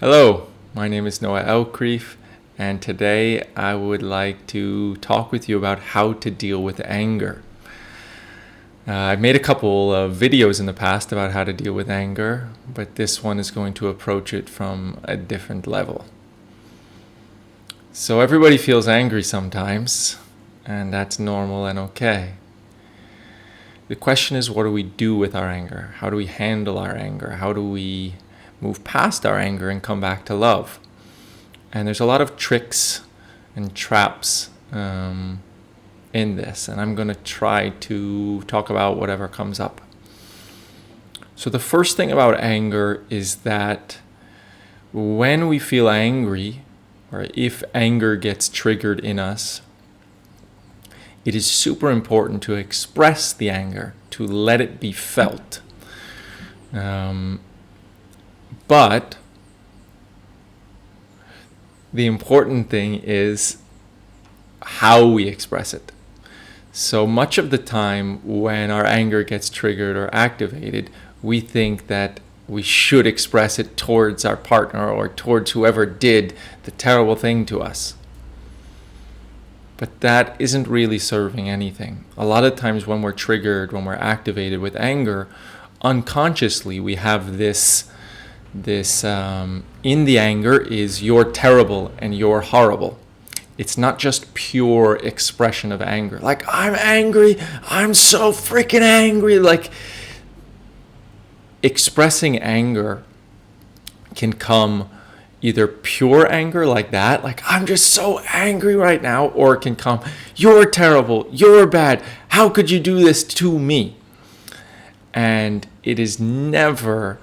Hello, my name is Noah Elkrief, and today I would like to talk with you about how to deal with anger. I've made a couple of videos in the past about how to deal with anger, but this one is going to approach it from a different level. So everybody feels angry sometimes, and that's normal and okay. The question is, what do we do with our anger? How do we handle our anger? How do we move past our anger and come back to love? And there's a lot of tricks and traps in this, and I'm going to try to talk about whatever comes up. So the first thing about anger is that when we feel angry, or if anger gets triggered in us, it is super important to express the anger, to let it be felt. But the important thing is how we express it. So much of the time when our anger gets triggered or activated, we think that we should express it towards our partner or towards whoever did the terrible thing to us. But that isn't really serving anything. A lot of times when we're triggered, when we're activated with anger, unconsciously we have this in the anger is you're terrible and you're horrible. It's not just pure expression of anger. Like, I'm angry, I'm so freaking angry. Like, expressing anger can come either pure anger like that, like I'm just so angry right now, or it can come, you're terrible, you're bad, how could you do this to me? And it is never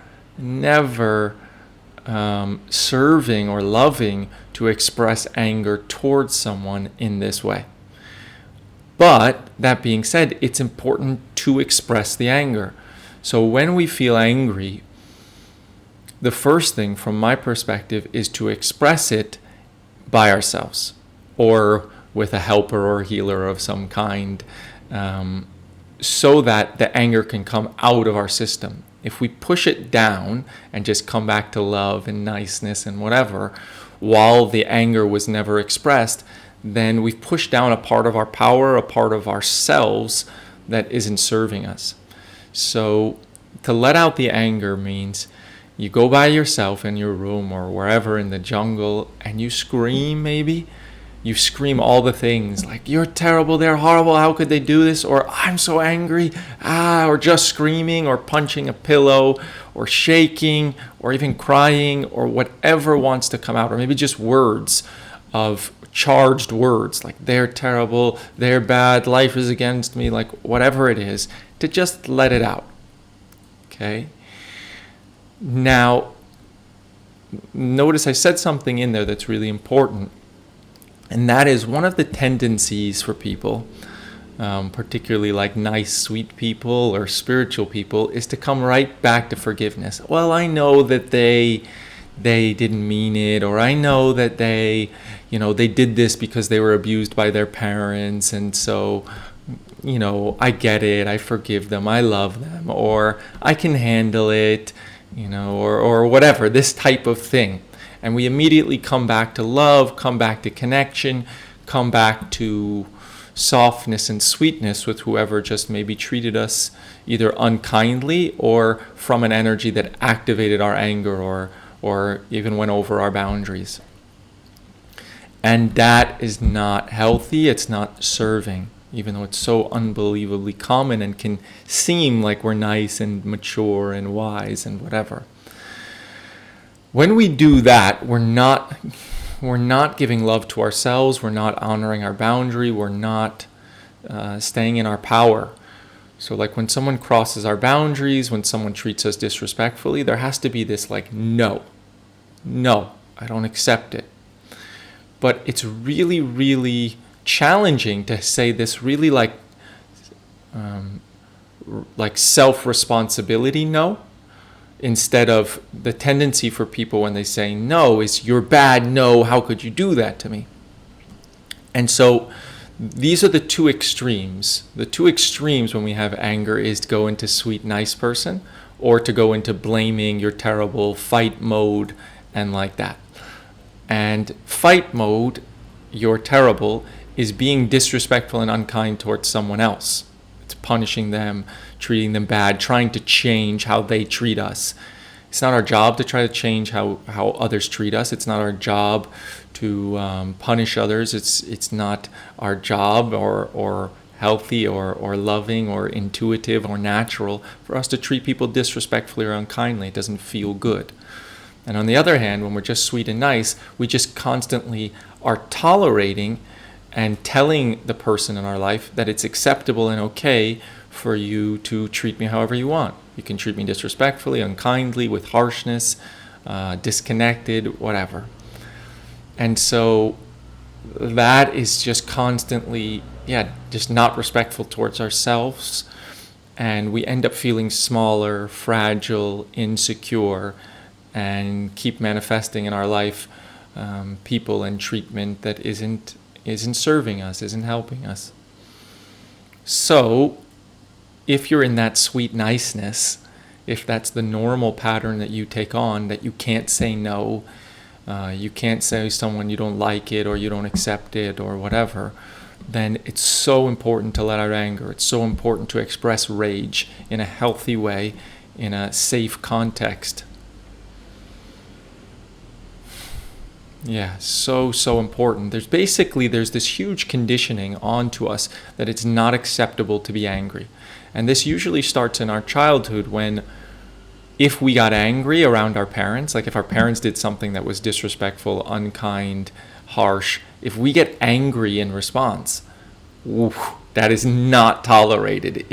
serving or loving to express anger towards someone in this way. But that being said, it's important to express the anger. So when we feel angry, the first thing from my perspective is to express it by ourselves or with a helper or healer of some kind, so that the anger can come out of our system. If we push it down and just come back to love and niceness and whatever, while the anger was never expressed, then we've pushed down a part of our power, a part of ourselves that isn't serving us. So to let out the anger means you go by yourself in your room or wherever in the jungle and you scream maybe. You scream all the things like, you're terrible, they're horrible, how could they do this? Or I'm so angry, or just screaming or punching a pillow or shaking or even crying or whatever wants to come out. Or maybe just words of charged words like they're terrible, they're bad, life is against me, like whatever it is, to just let it out. Okay? Now, notice I said something in there that's really important. And that is one of the tendencies for people, particularly like nice, sweet people or spiritual people, is to come right back to forgiveness. Well, I know that they didn't mean it, or I know that they did this because they were abused by their parents, and so, I get it, I forgive them, I love them, or I can handle it, or whatever, this type of thing. And we immediately come back to love, come back to connection, come back to softness and sweetness with whoever just maybe treated us either unkindly or from an energy that activated our anger or even went over our boundaries. And that is not healthy, it's not serving, even though it's so unbelievably common and can seem like we're nice and mature and wise and whatever. When we do that, we're not giving love to ourselves, we're not honoring our boundary, we're not staying in our power. So like when someone crosses our boundaries, when someone treats us disrespectfully, there has to be this like, no, I don't accept it. But it's really, really challenging to say this really like self-responsibility no. Instead of the tendency for people when they say no is you're bad, no, how could you do that to me? And so these are the two extremes. The two extremes when we have anger is to go into sweet, nice person or to go into blaming, you're terrible, fight mode, and like that. And fight mode, you're terrible, is being disrespectful and unkind towards someone else. It's punishing them, treating them bad, trying to change how they treat us. It's not our job to try to change how others treat us. It's not our job to punish others. It's not our job or healthy or loving or intuitive or natural for us to treat people disrespectfully or unkindly. It doesn't feel good. And on the other hand, when we're just sweet and nice, we just constantly are tolerating and telling the person in our life that it's acceptable and okay for you to treat me however you want. You can treat me disrespectfully, unkindly, with harshness, disconnected, whatever. And so that is just constantly, just not respectful towards ourselves. And we end up feeling smaller, fragile, insecure, and keep manifesting in our life people and treatment that isn't serving us, isn't helping us. So if you're in that sweet niceness, if that's the normal pattern that you take on, that you can't say no, you can't say to someone you don't like it or you don't accept it or whatever, then it's so important to let out anger. It's so important to express rage in a healthy way, in a safe context. Yeah, so important. There's this huge conditioning onto us that it's not acceptable to be angry. And this usually starts in our childhood when, if we got angry around our parents, like if our parents did something that was disrespectful, unkind, harsh, if we get angry in response, that is not tolerated.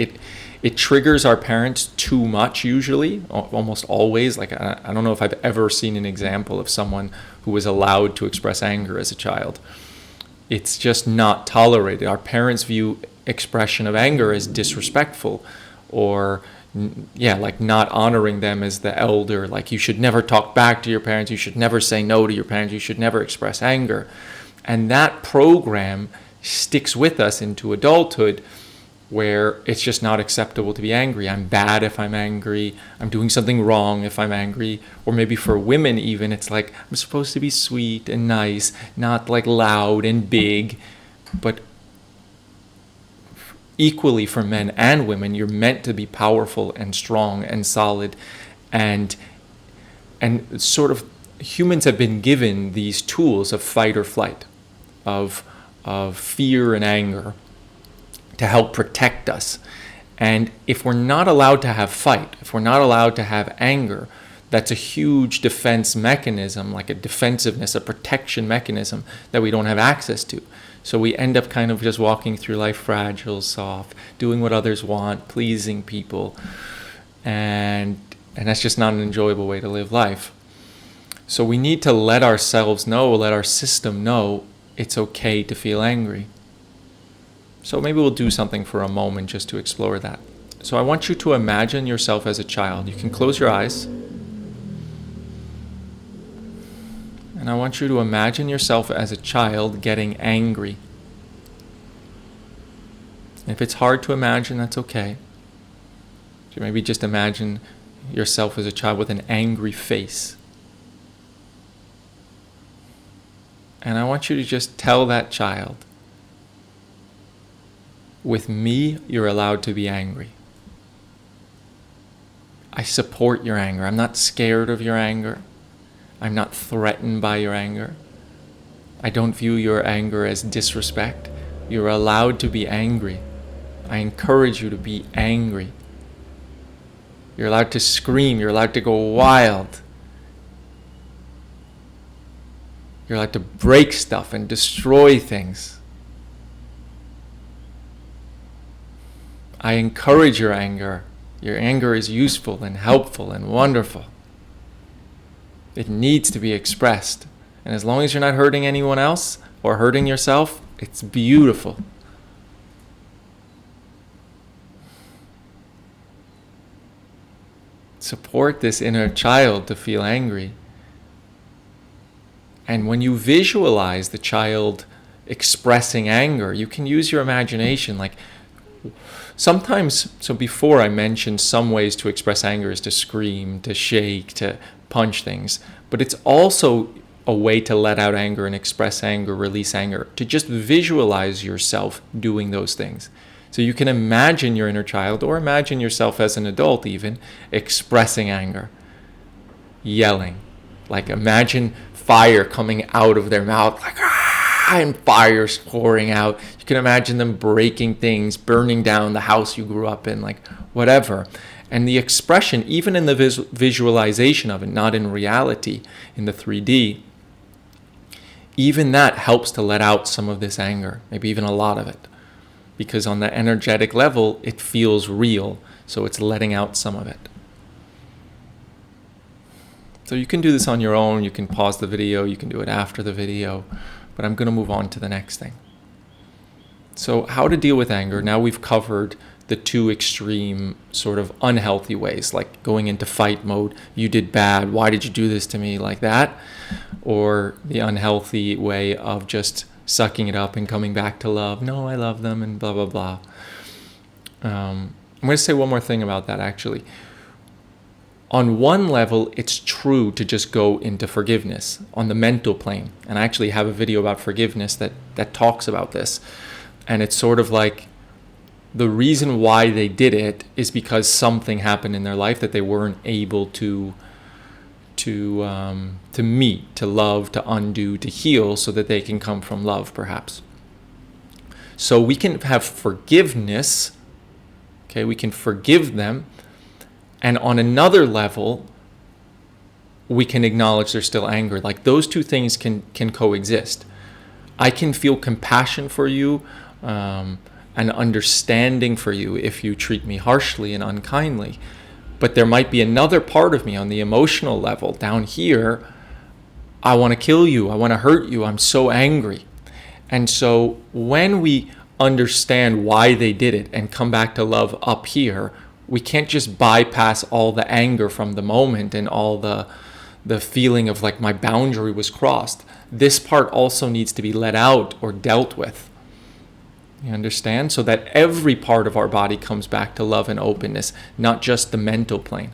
It triggers our parents too much, usually, almost always. Like, I don't know if I've ever seen an example of someone who was allowed to express anger as a child. It's just not tolerated. Our parents view expression of anger as disrespectful, or like not honoring them as the elder. Like, you should never talk back to your parents, you should never say no to your parents, you should never express anger. And that program sticks with us into adulthood, where it's just not acceptable to be angry. I'm bad if I'm angry. I'm doing something wrong if I'm angry. Or maybe for women even, it's like, I'm supposed to be sweet and nice, not like loud and big. But equally for men and women, you're meant to be powerful and strong and solid. And sort of humans have been given these tools of fight or flight, of fear and anger, to help protect us. And if we're not allowed to have fight, if we're not allowed to have anger, that's a huge defense mechanism, like a defensiveness, a protection mechanism that we don't have access to. So we end up kind of just walking through life fragile, soft, doing what others want, pleasing people. And that's just not an enjoyable way to live life. So we need to let ourselves know, let our system know, it's okay to feel angry. So maybe we'll do something for a moment just to explore that. So I want you to imagine yourself as a child. You can close your eyes. And I want you to imagine yourself as a child getting angry. If it's hard to imagine, that's okay. So maybe just imagine yourself as a child with an angry face. And I want you to just tell that child, with me, you're allowed to be angry. I support your anger. I'm not scared of your anger. I'm not threatened by your anger. I don't view your anger as disrespect. You're allowed to be angry. I encourage you to be angry. You're allowed to scream. You're allowed to go wild. You're allowed to break stuff and destroy things. I encourage your anger. Your anger is useful and helpful and wonderful. It needs to be expressed. And as long as you're not hurting anyone else or hurting yourself, it's beautiful. Support this inner child to feel angry. And when you visualize the child expressing anger, you can use your imagination. Like, sometimes, so before I mentioned some ways to express anger is to scream, to shake, to punch things, but it's also a way to let out anger and express anger, release anger, to just visualize yourself doing those things. So you can imagine your inner child, or imagine yourself as an adult even, expressing anger, yelling. Like imagine fire coming out of their mouth, like and fire's pouring out. You can imagine them breaking things, burning down the house you grew up in, like whatever. And the expression, even in the visualization of it, not in reality, in the 3D, even that helps to let out some of this anger, maybe even a lot of it. Because on the energetic level, it feels real, so it's letting out some of it. So you can do this on your own, you can pause the video, you can do it after the video, but I'm going to move on to the next thing. So how to deal with anger. Now we've covered the two extreme sort of unhealthy ways, like going into fight mode, you did bad, why did you do this to me, like that, or the unhealthy way of just sucking it up and coming back to love, no, I love them, and blah, blah, blah. I'm going to say one more thing about that, actually. On one level, it's true to just go into forgiveness on the mental plane. And I actually have a video about forgiveness that talks about this. And it's sort of like the reason why they did it is because something happened in their life that they weren't able to meet, to love, to undo, to heal, so that they can come from love, perhaps. So we can have forgiveness, okay? We can forgive them. And on another level, we can acknowledge there's still anger. Like those two things can coexist. I can feel compassion for you and understanding for you if you treat me harshly and unkindly. But there might be another part of me on the emotional level down here. I want to kill you. I want to hurt you. I'm so angry. And so when we understand why they did it and come back to love up here, we can't just bypass all the anger from the moment and all the feeling of like my boundary was crossed. This part also needs to be let out or dealt with. You understand? So that every part of our body comes back to love and openness, not just the mental plane.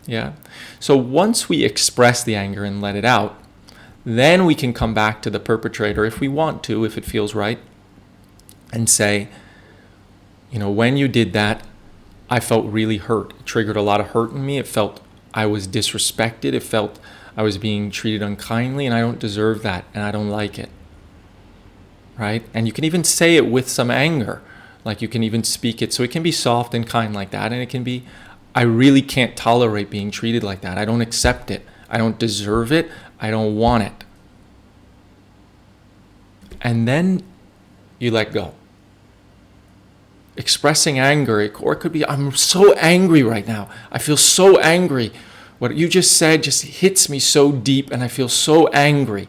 Yeah? So once we express the anger and let it out, then we can come back to the perpetrator if we want to, if it feels right, and say, you know, when you did that, I felt really hurt. It triggered a lot of hurt in me. It felt I was disrespected. It felt I was being treated unkindly, and I don't deserve that, and I don't like it. Right? And you can even say it with some anger. Like you can even speak it. So it can be soft and kind like that. And it can be, I really can't tolerate being treated like that. I don't accept it. I don't deserve it. I don't want it. And then you let go. Expressing anger, or it could be, I'm so angry right now. I feel so angry. What you just said just hits me so deep, and I feel so angry.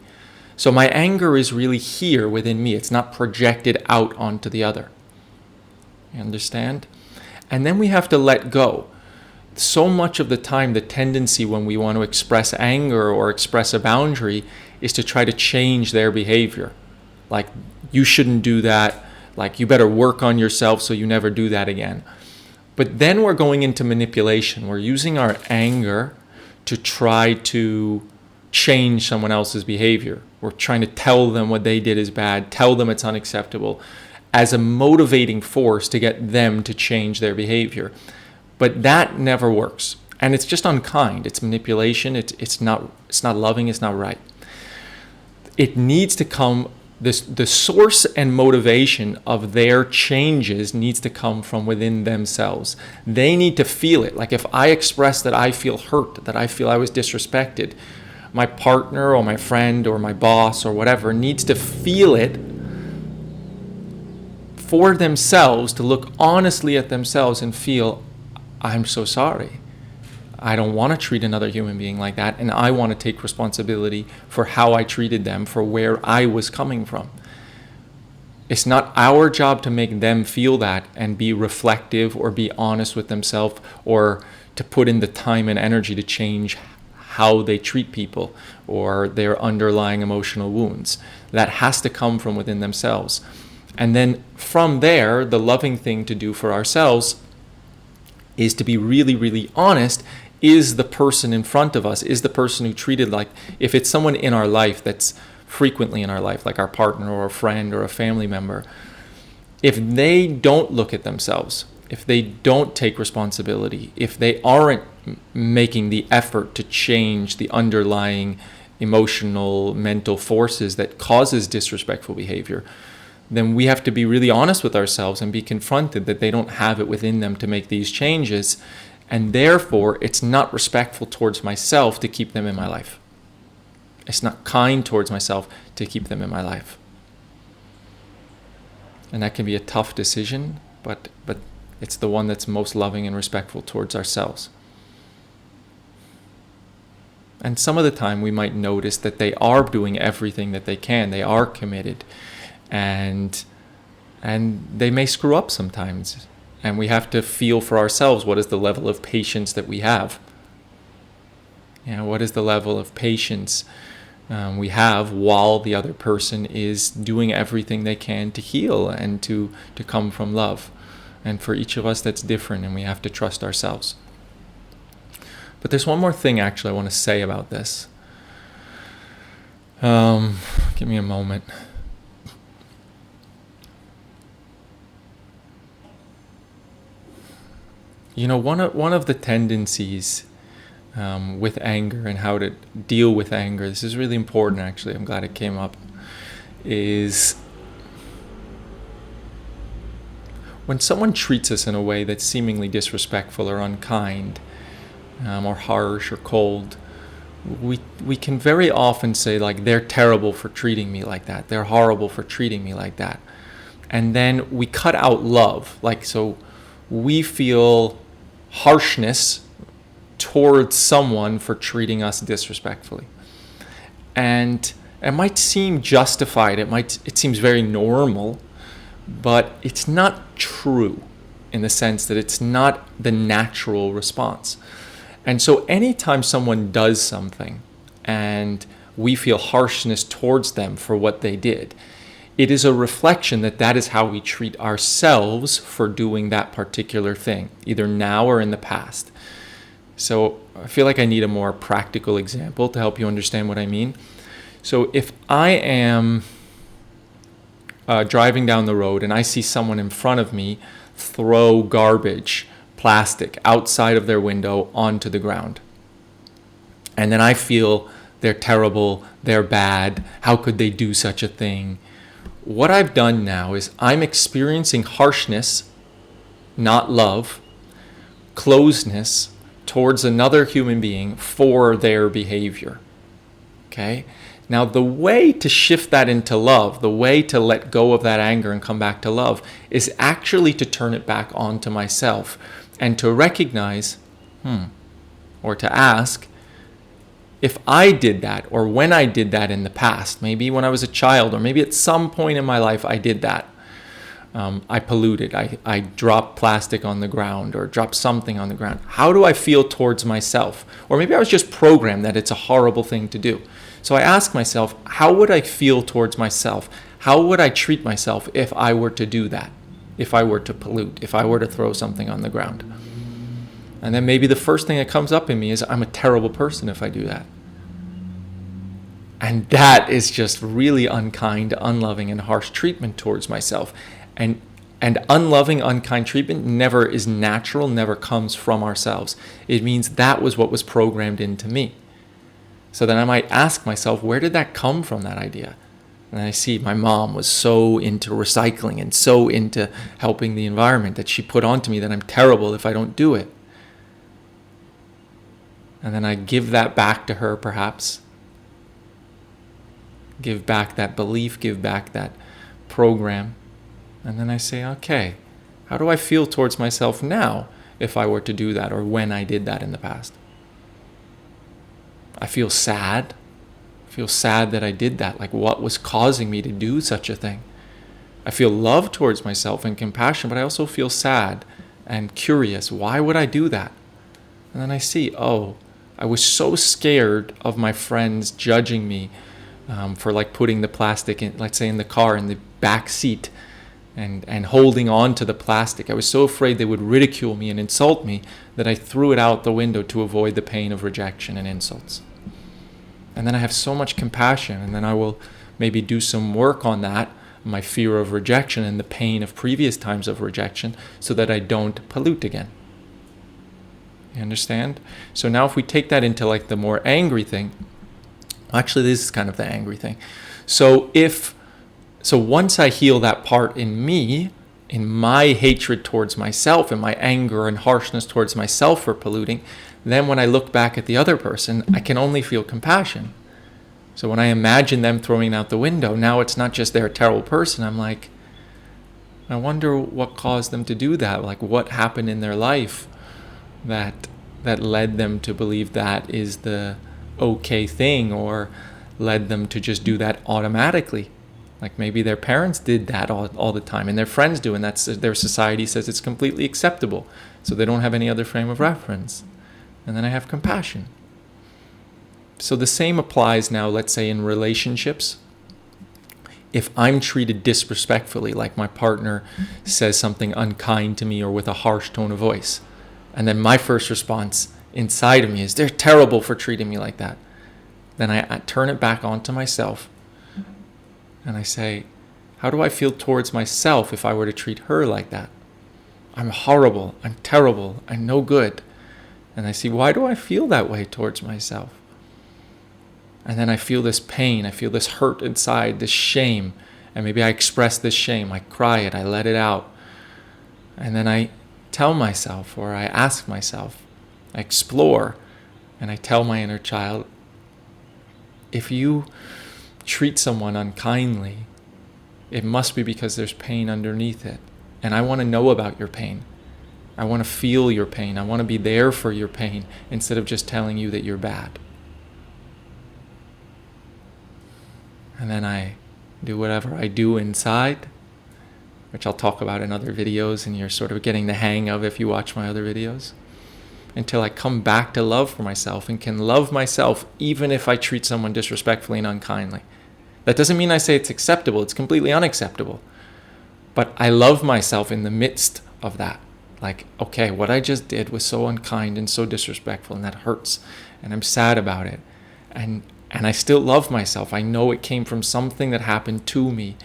So my anger is really here within me. It's not projected out onto the other. You understand? And then we have to let go. So much of the time, the tendency when we want to express anger or express a boundary is to try to change their behavior. Like, you shouldn't do that. Like, you better work on yourself so you never do that again. But then we're going into manipulation. We're using our anger to try to change someone else's behavior. We're trying to tell them what they did is bad, tell them it's unacceptable, as a motivating force to get them to change their behavior. But that never works. And it's just unkind. It's manipulation. It's not loving. It's not right. It needs to come, the source and motivation of their changes needs to come from within themselves. They need to feel it. Like if I express that I feel hurt, that I feel I was disrespected, my partner or my friend or my boss or whatever needs to feel it for themselves, to look honestly at themselves and feel, I'm so sorry. I don't want to treat another human being like that, and I want to take responsibility for how I treated them, for where I was coming from. It's not our job to make them feel that and be reflective or be honest with themselves or to put in the time and energy to change how they treat people or their underlying emotional wounds. That has to come from within themselves. And then from there, the loving thing to do for ourselves is to be really, really honest is the person in front of us, is the person who treated like, if it's someone in our life that's frequently in our life, like our partner or a friend or a family member, if they don't look at themselves, if they don't take responsibility, if they aren't making the effort to change the underlying emotional, mental forces that causes disrespectful behavior, then we have to be really honest with ourselves and be confronted that they don't have it within them to make these changes. And therefore, it's not respectful towards myself to keep them in my life. It's not kind towards myself to keep them in my life. And that can be a tough decision, but it's the one that's most loving and respectful towards ourselves. And some of the time we might notice that they are doing everything that they can. They are committed. And they may screw up sometimes. And we have to feel for ourselves, what is the level of patience that we have? What is the level of patience we have while the other person is doing everything they can to heal and to come from love. And for each of us, that's different, and we have to trust ourselves. But there's one more thing, actually, I want to say about this. Give me a moment. One of the tendencies with anger and how to deal with anger, this is really important, actually, I'm glad it came up, is when someone treats us in a way that's seemingly disrespectful or unkind, or harsh or cold, we can very often say, like, they're terrible for treating me like that. They're horrible for treating me like that. And then we cut out love. So we feel harshness towards someone for treating us disrespectfully. And it might seem justified. It seems very normal, but it's not true in the sense that it's not the natural response. And so anytime someone does something and we feel harshness towards them for what they did, it is a reflection that is how we treat ourselves for doing that particular thing, either now or in the past. So I feel like I need a more practical example to help you understand what I mean. So if I am driving down the road and I see someone in front of me throw garbage, plastic, outside of their window onto the ground, and then I feel they're terrible, they're bad, how could they do such a thing? What I've done now is I'm experiencing harshness, not love, closeness towards another human being for their behavior. Okay? Now, the way to shift that into love, the way to let go of that anger and come back to love, is actually to turn it back onto myself and to recognize, or to ask, if I did that, or when I did that in the past, maybe when I was a child, or maybe at some point in my life I did that. I polluted, I dropped plastic on the ground or dropped something on the ground. How do I feel towards myself? Or maybe I was just programmed that it's a horrible thing to do. So I ask myself, how would I feel towards myself? How would I treat myself if I were to do that? If I were to pollute, if I were to throw something on the ground? And then maybe the first thing that comes up in me is, I'm a terrible person if I do that. And that is just really unkind, unloving, and harsh treatment towards myself. And unloving, unkind treatment never is natural, never comes from ourselves. It means that was what was programmed into me. So then I might ask myself, where did that come from, that idea? And I see my mom was so into recycling and so into helping the environment that she put onto me that I'm terrible if I don't do it. And then I give that back to her, perhaps. Give back that belief, give back that program. And then I say, okay, how do I feel towards myself now if I were to do that, or when I did that in the past? I feel sad. I feel sad that I did that. Like, what was causing me to do such a thing? I feel love towards myself and compassion, but I also feel sad and curious. Why would I do that? And then I see, I was so scared of my friends judging me for like putting the plastic in, let's say in the car, in the back seat. and holding on to the plastic. I was so afraid they would ridicule me and insult me that I threw it out the window to avoid the pain of rejection and insults. And then I have so much compassion, and then I will maybe do some work on that, my fear of rejection and the pain of previous times of rejection, so that I don't pollute again. You understand? So now if we take that into like the more angry thing, actually this is kind of the angry thing. So once I heal that part in me, in my hatred towards myself and my anger and harshness towards myself for polluting, then when I look back at the other person, I can only feel compassion. So when I imagine them throwing out the window, now it's not just they're a terrible person. I'm like, I wonder what caused them to do that. Like what happened in their life that led them to believe that is the okay thing, or led them to just do that automatically. Like maybe their parents did that all the time, and their friends do, and that's their society says it's completely acceptable. So they don't have any other frame of reference. And then I have compassion. So the same applies now, let's say in relationships. If I'm treated disrespectfully, like my partner says something unkind to me or with a harsh tone of voice, and then my first response inside of me is, they're terrible for treating me like that. Then I turn it back onto myself. And I say, how do I feel towards myself if I were to treat her like that? I'm horrible. I'm terrible. I'm no good. And I see, why do I feel that way towards myself? And then I feel this pain. I feel this hurt inside, this shame. And maybe I express this shame. I cry it. I let it out. And then I tell myself, or I ask myself, I explore, and I tell my inner child, if you treat someone unkindly, it must be because there's pain underneath it. And I want to know about your pain. I want to feel your pain. I want to be there for your pain instead of just telling you that you're bad. And then I do whatever I do inside, which I'll talk about in other videos, and you're sort of getting the hang of if you watch my other videos, until I come back to love for myself and can love myself even if I treat someone disrespectfully and unkindly. That doesn't mean I say it's acceptable. It's completely unacceptable. But I love myself in the midst of that. Like, okay, what I just did was so unkind and so disrespectful, and that hurts, and I'm sad about it. And I still love myself. I know it came from something that happened to me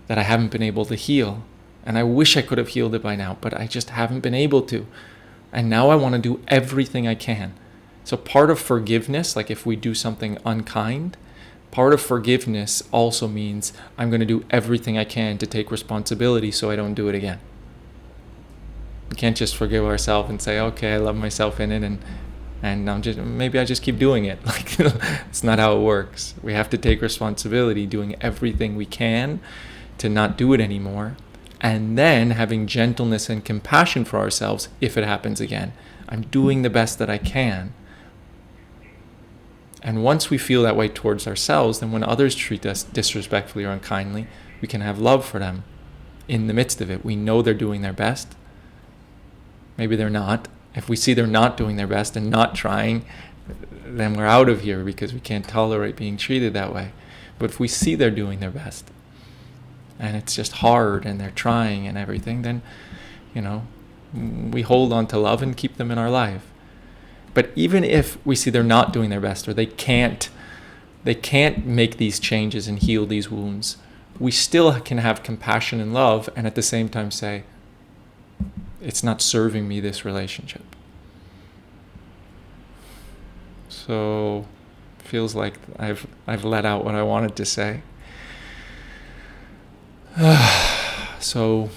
that I haven't been able to heal. And I wish I could have healed it by now, but I just haven't been able to. And now I want to do everything I can. So part of forgiveness, like if we do something unkind, part of forgiveness also means I'm going to do everything I can to take responsibility so I don't do it again. We can't just forgive ourselves and say, okay, I love myself in it, and maybe I just keep doing it. Like, it's not how it works. We have to take responsibility, doing everything we can to not do it anymore, and then having gentleness and compassion for ourselves if it happens again. I'm doing the best that I can. And once we feel that way towards ourselves, then when others treat us disrespectfully or unkindly, we can have love for them in the midst of it. We know they're doing their best. Maybe they're not. If we see they're not doing their best and not trying, then we're out of here because we can't tolerate being treated that way. But if we see they're doing their best, and it's just hard and they're trying and everything, then, we hold on to love and keep them in our life. But even if we see they're not doing their best, or they can't make these changes and heal these wounds, we still can have compassion and love, and at the same time say, it's not serving me, this relationship. So feels like I've let out what I wanted to say. So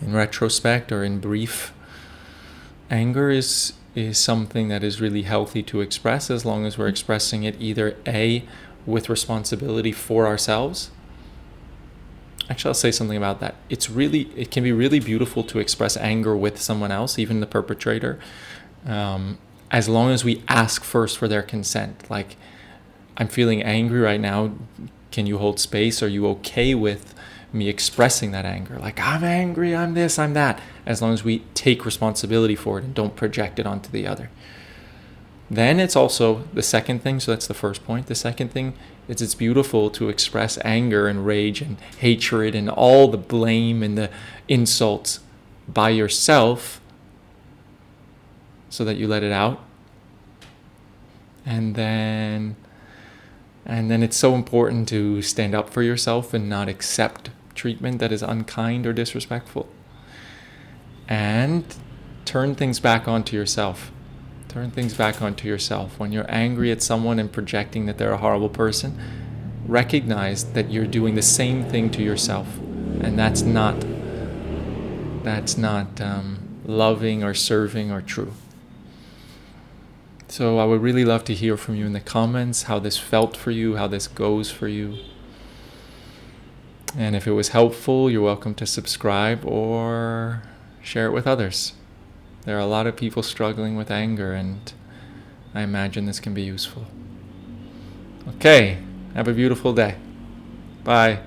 in retrospect, or in brief, anger is something that is really healthy to express, as long as we're expressing it either A, with responsibility for ourselves. Actually, I'll say something about that. It can be really beautiful to express anger with someone else, even the perpetrator, as long as we ask first for their consent. Like, I'm feeling angry right now. Can you hold space? Are you okay with me expressing that anger? Like, I'm angry, I'm this, I'm that. As long as we take responsibility for it and don't project it onto the other. Then it's also the second thing, so that's the first point. The second thing is it's beautiful to express anger and rage and hatred and all the blame and the insults by yourself so that you let it out. And then it's so important to stand up for yourself and not accept treatment that is unkind or disrespectful. And turn things back onto yourself. Turn things back onto yourself. When you're angry at someone and projecting that they're a horrible person, recognize that you're doing the same thing to yourself. And that's not loving or serving or true. So I would really love to hear from you in the comments how this felt for you, how this goes for you. And if it was helpful, you're welcome to subscribe or share it with others. There are a lot of people struggling with anger, and I imagine this can be useful. Okay, have a beautiful day. Bye.